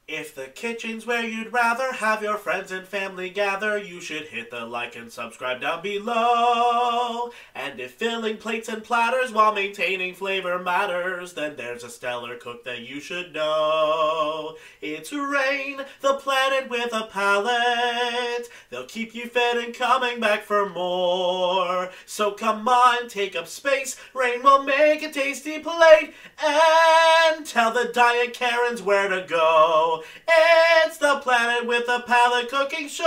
If the kitchen's where you'd rather have your friends and family gather, you should hit the like and subscribe down below. And if filling plates and platters while maintaining flavor matters, then there's a stellar cook that you should know. It's Rain, the planet with a palate. They'll keep you fed and coming back for more. So come on, take up space. Rain will make a tasty plate and tell the diet Karens where to go. It's the Planet with a Palate cooking show.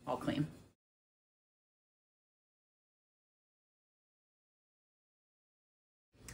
All clean.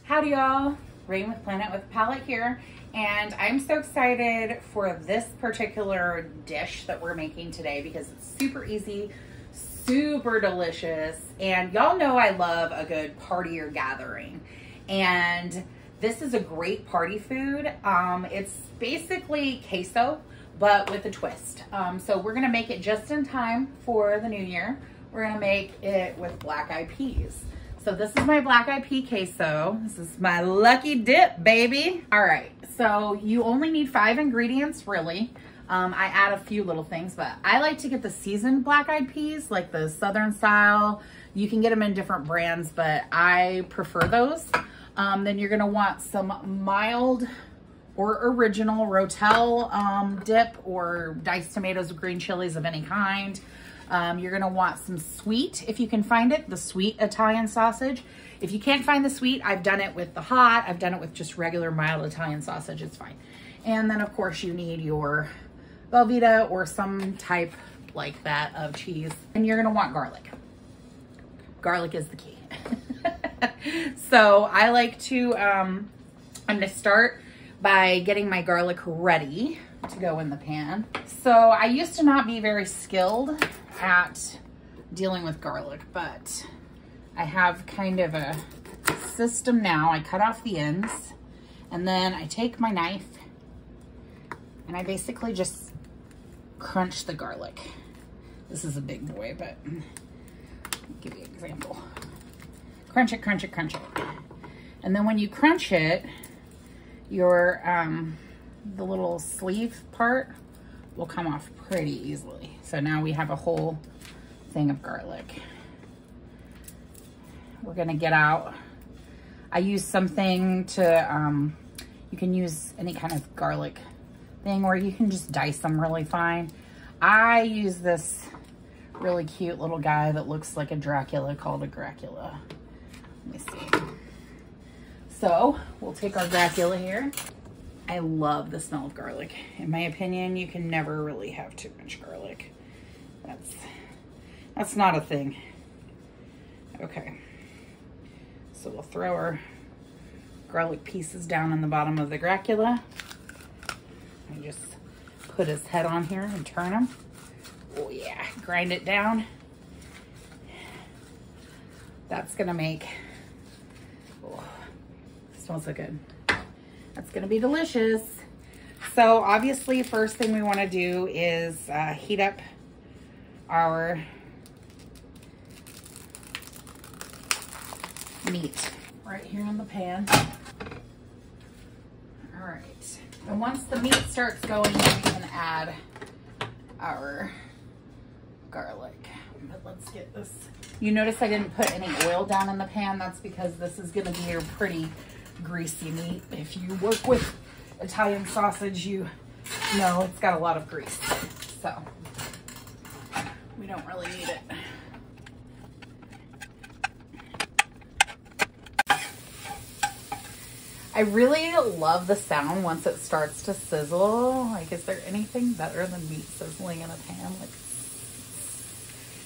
Howdy y'all, Rain with Planet with a Palate here, and I'm so excited for this particular dish that we're making today because it's super easy, super delicious, and y'all know I love a good party or gathering, and this is a great party food. It's basically queso, but with a twist. So we're gonna make it just in time for the new year. We're gonna make it with black-eyed peas. So this is my black-eyed pea queso. This is my lucky dip, baby. All right, so you only need 5 ingredients, really. I add a few little things, but I like to get the seasoned black-eyed peas, like the Southern style. You can get them in different brands, but I prefer those. Then you're gonna want some mild or original Rotel dip or diced tomatoes with green chilies of any kind. You're gonna want some sweet, if you can find it, the sweet Italian sausage. If you can't find the sweet, I've done it with the hot, I've done it with just regular mild Italian sausage, it's fine. And then of course you need your Velveeta or some type like that of cheese. And you're gonna want garlic. Garlic is the key. So I like to, I'm gonna start by getting my garlic ready to go in the pan. So I used to not be very skilled at dealing with garlic, but I have kind of a system now. I cut off the ends and then I take my knife and I basically just crunch the garlic. This is a big boy, but I'll give you an example. Crunch it, crunch it, crunch it. And then when you crunch it, your, the little sleeve part will come off pretty easily. So now we have a whole thing of garlic. We're gonna get out, I use something to, you can use any kind of garlic thing or you can just dice them really fine. I use this really cute little guy that looks like a Dracula called a Gracula. Let me see. So we'll take our Dracula here. I love the smell of garlic. In my opinion, you can never really have too much garlic. That's not a thing. Okay. So we'll throw our garlic pieces down in the bottom of the Dracula. And just put his head on here and turn him. Oh yeah, grind it down. That's gonna make, oh, smells so good. That's gonna be delicious. So obviously first thing we wanna do is heat up our meat right here in the pan. All right, and once the meat starts going, we can add our garlic. But let's get this. You notice I didn't put any oil down in the pan. That's because this is gonna be a pretty greasy meat. If you work with Italian sausage, you know it's got a lot of grease. So we don't really need it. I really love the sound once it starts to sizzle. Like, is there anything better than meat sizzling in a pan? Like,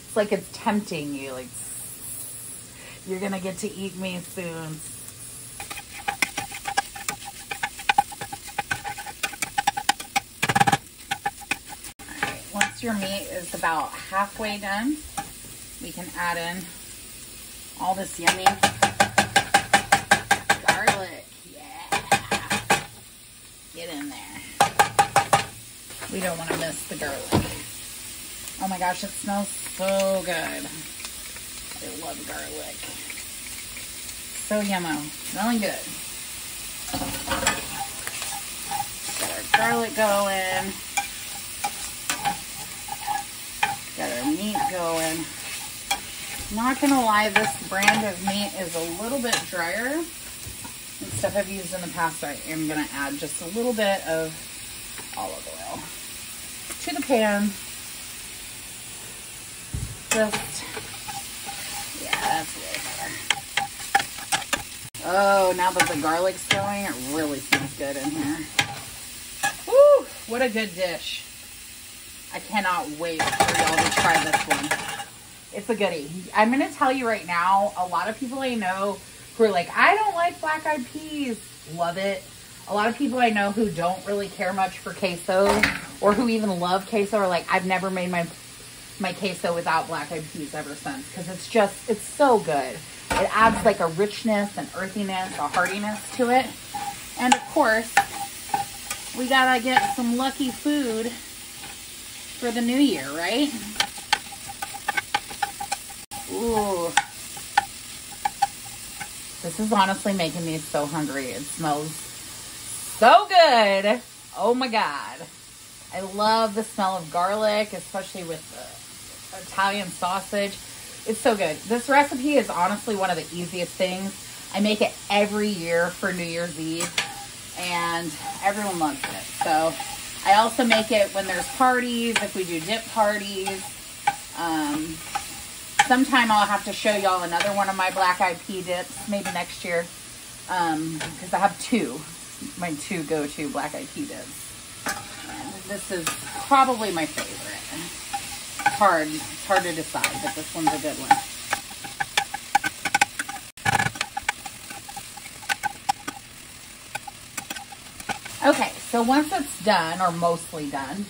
it's like it's tempting you. Like, you're gonna get to eat me soon. All right, once your meat is about halfway done, we can add in all this yummy garlic. Get in there. We don't want to miss the garlic. Oh my gosh, it smells so good. I love garlic. So yummo. Smelling good. garlic going. Got our meat going. Not gonna lie, this brand of meat is a little bit drier than stuff I've used in the past. I am gonna add just a little bit of olive oil to the pan. Just, yeah, that's way better. Oh, now that the garlic's going, it really smells good in here. Woo, what a good dish. I cannot wait for y'all to try this one. It's a goodie. I'm going to tell you right now, a lot of people I know who are like, I don't like black-eyed peas. Love it. A lot of people I know who don't really care much for queso, or who even love queso, are like, I've never made my queso without black-eyed peas ever since, because it's so good. It adds like a richness, an earthiness, a heartiness to it. And of course, we gotta get some lucky food for the new year, right? Ooh. This is honestly making me so hungry. It smells so good. Oh my God. I love the smell of garlic, especially with the Italian sausage. It's so good. This recipe is honestly one of the easiest things. I make it every year for New Year's Eve, and everyone loves it. So I also make it when there's parties, if we do dip parties. Sometime I'll have to show y'all another one of my black-eyed pea dips, maybe next year, because I have my two go-to black-eyed pea dips. And this is probably my favorite. It's hard to decide, but this one's a good one. Okay, so once it's done, or mostly done,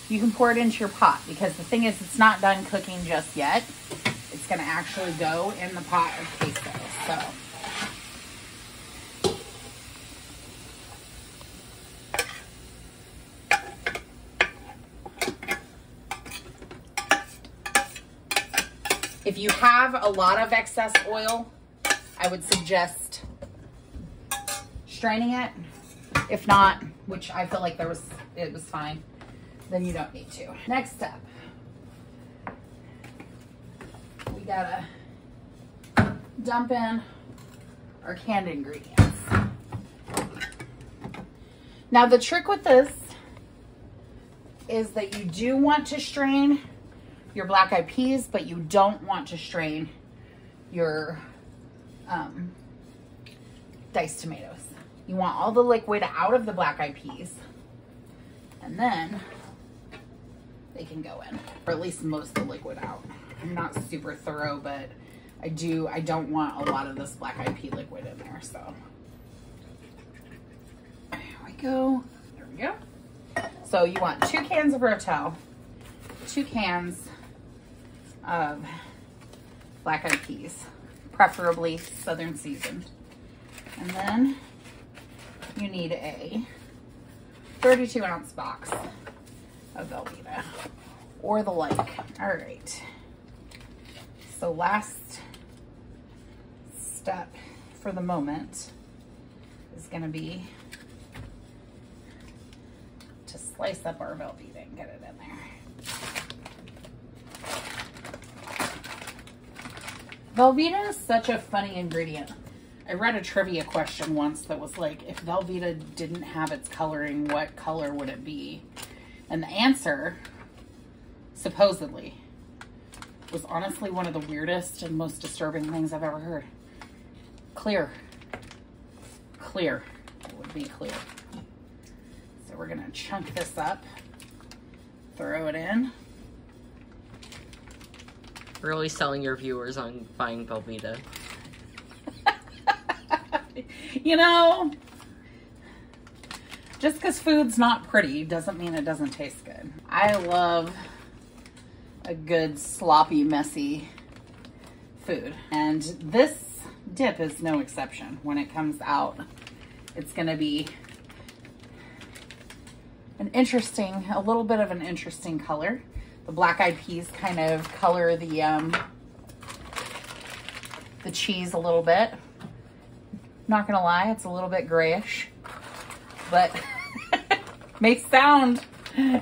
you can pour it into your pot, because the thing is, it's not done cooking just yet. It's going to actually go in the pot of queso. If you have a lot of excess oil, I would suggest straining it. If not, which I feel like it was fine, then you don't need to. Next step, we gotta dump in our canned ingredients. Now the trick with this is that you do want to strain your black-eyed peas, but you don't want to strain your diced tomatoes. You want all the liquid out of the black-eyed peas, and then they can go in, or at least most of the liquid out. I'm not super thorough, but I don't want a lot of this black-eyed pea liquid in there, so. There we go. There we go. So you want 2 cans of Rotel, 2 cans of black-eyed peas, preferably Southern seasoned. And then you need a 32-ounce box of Velveeta, or the like. All right. So last step for the moment is going to be to slice up our Velveeta and get it in there. Velveeta is such a funny ingredient. I read a trivia question once that was like, if Velveeta didn't have its coloring, what color would it be? And the answer, supposedly, was honestly one of the weirdest and most disturbing things I've ever heard. Clear. Clear. It would be clear. So we're gonna chunk this up, throw it in. Really selling your viewers on buying Velveeta. You know, just because food's not pretty doesn't mean it doesn't taste good. I love a good sloppy, messy food. And this dip is no exception. When it comes out, it's gonna be a little bit of an interesting color. The black-eyed peas kind of color the cheese a little bit. Not gonna lie, it's a little bit grayish, but may sound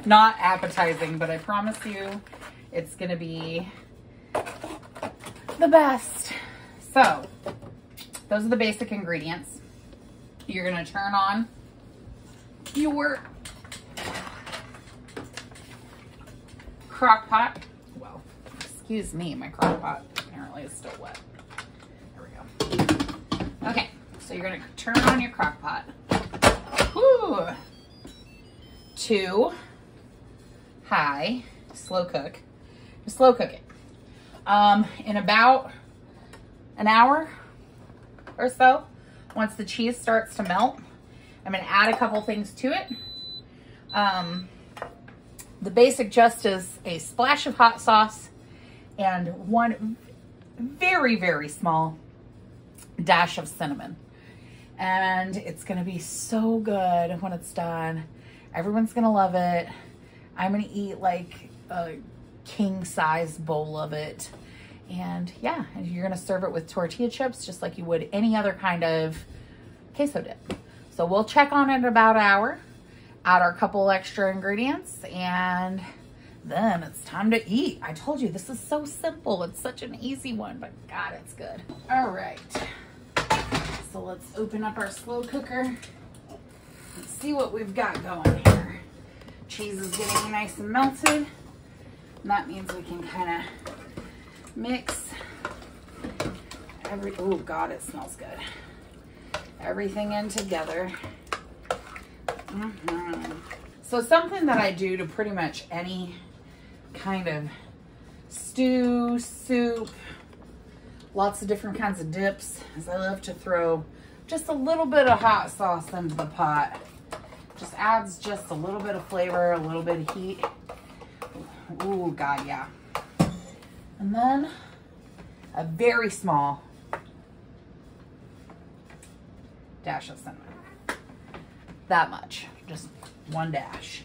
not appetizing, but I promise you it's gonna be the best. So those are the basic ingredients. You're gonna turn on your crock pot. Well, excuse me, my crock pot apparently is still wet. There we go. Okay, so you're gonna turn on your crock pot. Whew. To high, slow cook. Just slow cook it. In about an hour or so, once the cheese starts to melt, I'm gonna add a couple things to it. The basic just is a splash of hot sauce and one very, very small dash of cinnamon. And it's gonna be so good when it's done. Everyone's gonna love it. I'm gonna eat like a king size bowl of it. And yeah, and you're gonna serve it with tortilla chips just like you would any other kind of queso dip. So we'll check on it in about an hour, add our couple extra ingredients, and then it's time to eat. I told you, this is so simple. It's such an easy one, but God, it's good. All right, so let's open up our slow cooker. Let's see what we've got going here. Cheese is getting nice and melted. And that means we can kind of mix oh God, it smells good. Everything in together. So something that I do to pretty much any kind of stew, soup, lots of different kinds of dips, is I love to throw just a little bit of hot sauce into the pot. Just adds just a little bit of flavor, a little bit of heat. Ooh, God, yeah. And then a very small dash of cinnamon. That much, just one dash.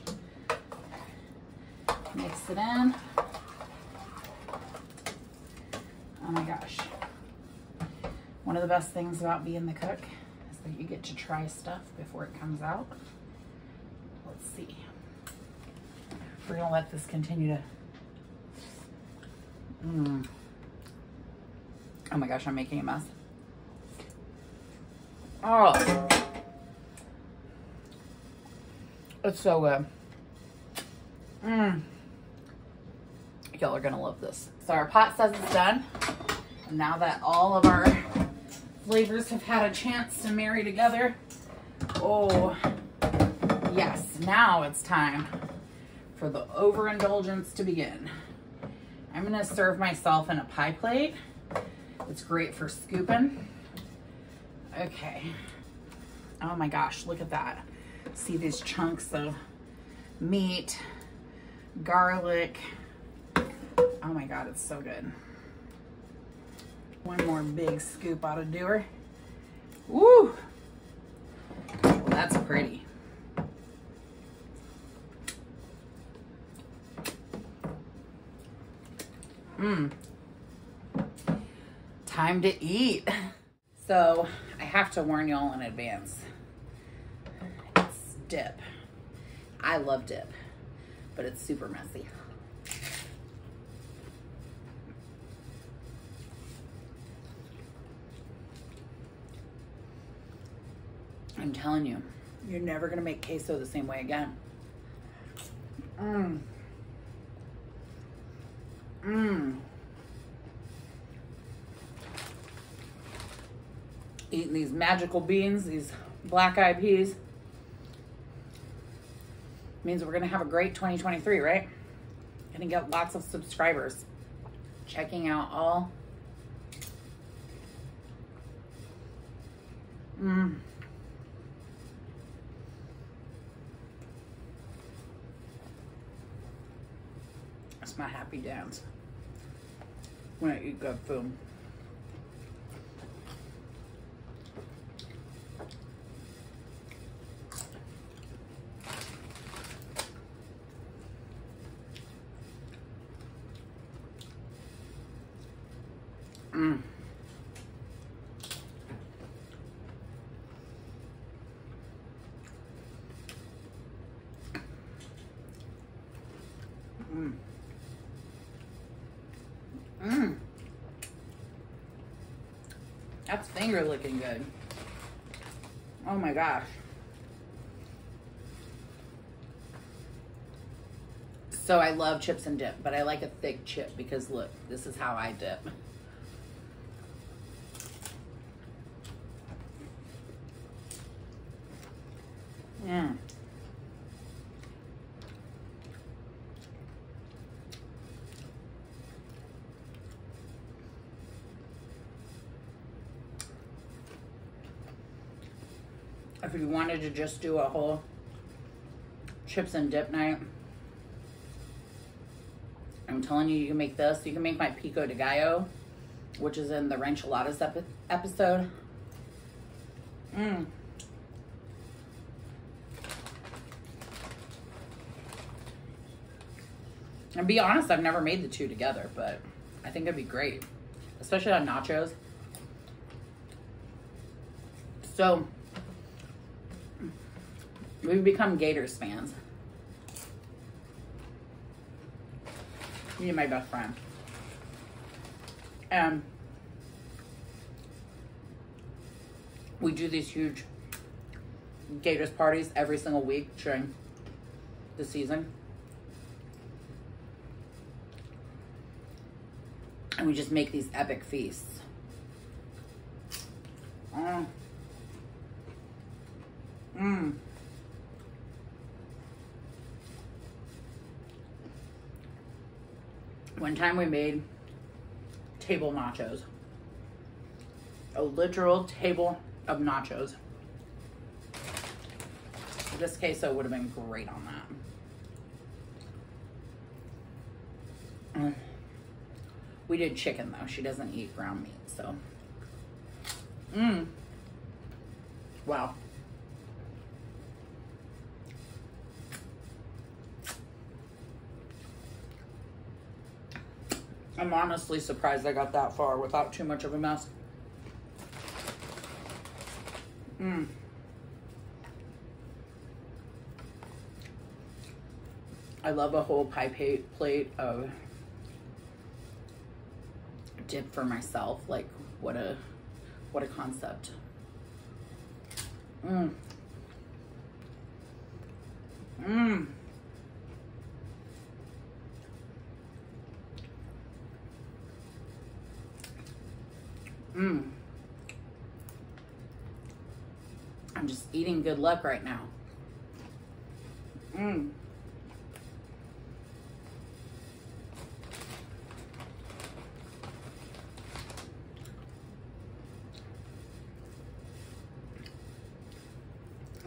Mix it in. Oh my gosh. One of the best things about being the cook is that you get to try stuff before it comes out. Let's see. We're gonna let this continue to oh my gosh, I'm making a mess. Oh, it's so good. Y'all are gonna love this. So our pot says it's done. And now that all of our flavors have had a chance to marry together, oh yes, now it's time for the overindulgence to begin. I'm gonna serve myself in a pie plate. It's great for scooping. Okay. Oh my gosh, look at that. See these chunks of meat, garlic. Oh my God, it's so good. One more big scoop ought to do her. Woo! Well, that's pretty. Time to eat. So I have to warn y'all in advance. It's dip. I love dip, but it's super messy. I'm telling you, you're never gonna make queso the same way again. Eating these magical beans, these black-eyed peas, means we're gonna have a great 2023, right? Gonna get lots of subscribers checking out all. That's my happy dance when I eat good food. Mm. Mmm. That's finger looking good. Oh my gosh. So I love chips and dip, but I like a thick chip because look, this is how I dip. Mmm. If you wanted to just do a whole chips and dip night, I'm telling you, you can make this. You can make my pico de gallo, which is in the Rancholadas episode. Mmm. And be honest, I've never made the two together, but I think it'd be great, especially on nachos. So, we've become Gators fans. Me and my best friend. And we do these huge Gators parties every single week during the season. And we just make these epic feasts. Mmm. One time we made table nachos. A literal table of nachos. This queso would have been great on that. We did chicken though. She doesn't eat ground meat, so. Mmm. Wow. I'm honestly surprised I got that far without too much of a mess. Mmm. I love a whole pie plate of dip for myself. Like, what a concept. Mmm. Mmm. Mmm. I'm just eating good luck right now. Mmm.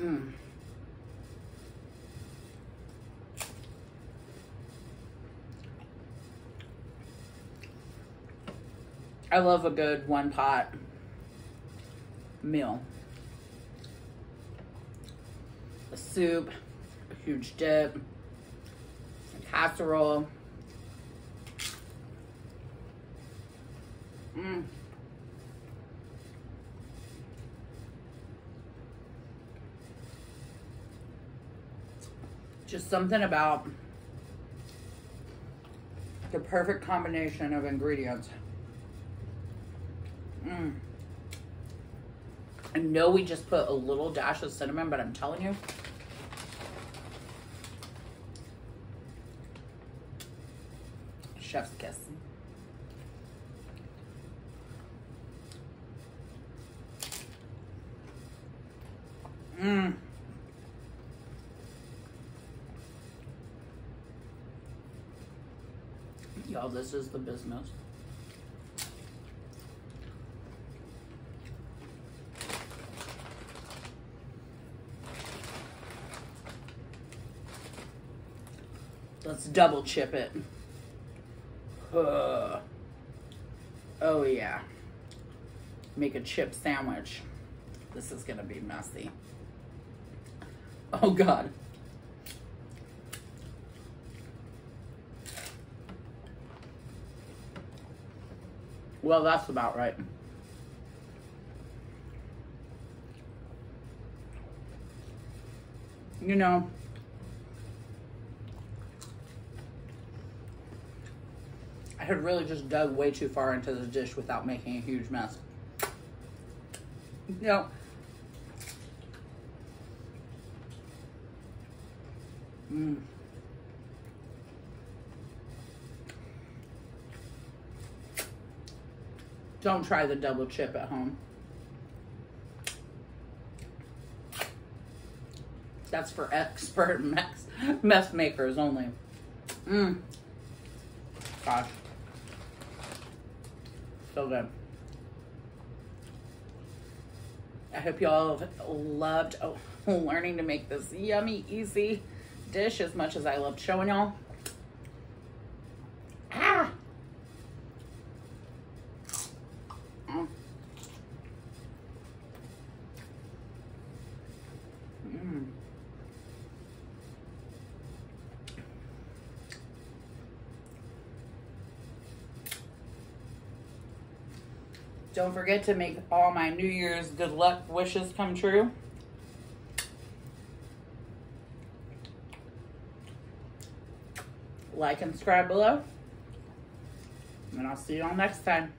Mmm. I love a good one pot meal. A soup, a huge dip, a casserole. Mmm. Just something about the perfect combination of ingredients. Mmm. I know we just put a little dash of cinnamon, but I'm telling you, chef's kiss. Mmm. Y'all, this is the business. Let's double chip it. Oh yeah. Make a chip sandwich. This is gonna be messy. Oh God. Well, that's about right. You know, had really just dug way too far into the dish without making a huge mess. No. Don't try the double chip at home. That's for expert mess makers only. Gosh. So good. I hope y'all have loved learning to make this yummy, easy dish as much as I loved showing y'all. Ah! Don't forget to make all my New Year's good luck wishes come true. Like and subscribe below. And I'll see you all next time.